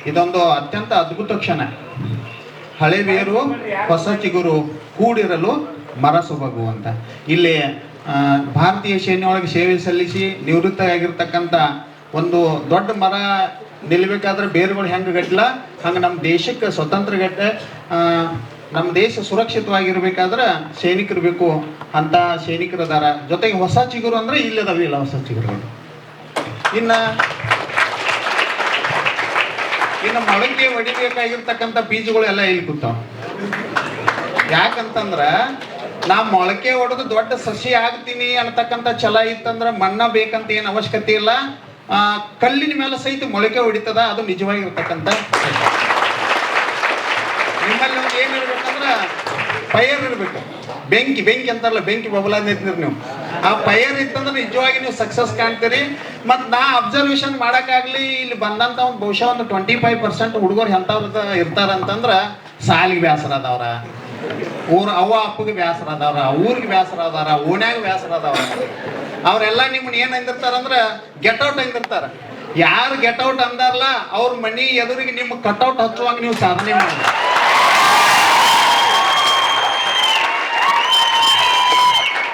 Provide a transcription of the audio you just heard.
ಇದೊಂದು ಅತ್ಯಂತ ಅದ್ಭುತ ಕ್ಷಣ. ಹಳೆ ಬೇರು ಹೊಸ ಚಿಗುರು ಕೂಡಿರಲು ಮರ ಸೊಬಗು ಅಂತ. ಇಲ್ಲಿ ಭಾರತೀಯ ಸೇನೆಯೊಳಗೆ ಸೇವೆ ಸಲ್ಲಿಸಿ ನಿವೃತ್ತ ಆಗಿರ್ತಕ್ಕಂಥ ಒಂದು ದೊಡ್ಡ ಮರ ನಿಲ್ಬೇಕಾದ್ರೆ ಬೇರುಗಳು ಹೆಂಗೆ ಗಟ್ಟಲ ಹಂಗೆ ನಮ್ಮ ದೇಶಕ್ಕೆ ಸ್ವತಂತ್ರ ಗಟ್ಟ ನಮ್ಮ ದೇಶ ಸುರಕ್ಷಿತವಾಗಿರ್ಬೇಕಾದ್ರೆ ಸೈನಿಕರು ಬೇಕು ಅಂತ ಸೈನಿಕರು ಅದಾರ. ಜೊತೆಗೆ ಹೊಸ ಚಿಗುರು ಅಂದ್ರೆ ಇಲ್ಲದವಿಲ್ಲ ಹೊಸ ಚಿಗುರುಗಳು. ಇನ್ನು ಮೊಳಕೆ ಹೊಡಿಬೇಕಾಗಿರ್ತಕ್ಕಂಥ ಬೀಜಗಳು ಎಲ್ಲ ಇಲ್ಲಿ ಕೂತಾವ. ಯಾಕಂತಂದ್ರ ನಾ ಮೊಳಕೆ ಹೊಡೆದು ದೊಡ್ಡ ಸಸಿ ಆಗ್ತೀನಿ ಅನ್ನತಕ್ಕಂಥ ಛಲ ಇತ್ತಂದ್ರ ಮಣ್ಣ ಬೇಕಂತ ಏನು ಅವಶ್ಯಕತೆ ಇಲ್ಲ. ಕಲ್ಲಿನ ಮೇಲೆ ಸಹಿತ ಮೊಳಕೆ ಹೊಡಿತದ, ಅದು ನಿಜವಾಗಿರ್ತಕ್ಕಂಥ. ನಿಮ್ಮಲ್ಲಿ ಒಂದು ಏನಿರ್ಬೇಕಂದ್ರ ಫೈರ್ ಇರ್ಬೇಕು. ಬೆಂಕಿ ಅಂತಾರಲ್ಲ, ಬೆಂಕಿ ಬಬಲಾದ ನಿಂತಿರಿ ನೀವು. ಆ ಫೈರ್ ಇತ್ತಂದ್ರೆ ನಿಜವಾಗಿ ನೀವು ಸಕ್ಸಸ್ ಕಾಣ್ತೀರಿ. ಮತ್ತು ನಾ ಅಬ್ಸರ್ವೇಷನ್ ಮಾಡೋಕ್ಕಾಗಲಿ ಇಲ್ಲಿ ಬಂದಂಥ ಒಂದು ಬಹುಶಃ ಒಂದು 25% ಹುಡುಗರು ಎಂಥವ್ರ ಇರ್ತಾರಂತಂದ್ರೆ ಸಾಲಿಗೆ ಬೇಸರ ಅದಾವ್ರ, ಅವ್ವ ಅಪ್ಪಗೆ ಬೇಸರ ಅದಾವ್ರ, ಊರಿಗೆ ಬೇಸರ ಅದಾರ, ಓಣ್ಯಾಗ ಬೇಸರ ಅದಾವ್ರ. ಅವರೆಲ್ಲ ನಿಮ್ಮನ್ನ ಏನು ಅಂದಿರ್ತಾರಂದ್ರೆ ಗೆಟ್ಔಟ್ ಅಂದಿರ್ತಾರ. ಯಾರು ಗೆಟ್ಔಟ್ ಅಂದಾರಲ್ಲ ಅವ್ರ ಮನಿ ಎದುರಿಗೆ ನಿಮ್ಮ ಕಟ್ಔಟ್ ಹಚ್ಚುವಾಗ ನೀವು ಸಾಧನೆ ಮಾಡಿ.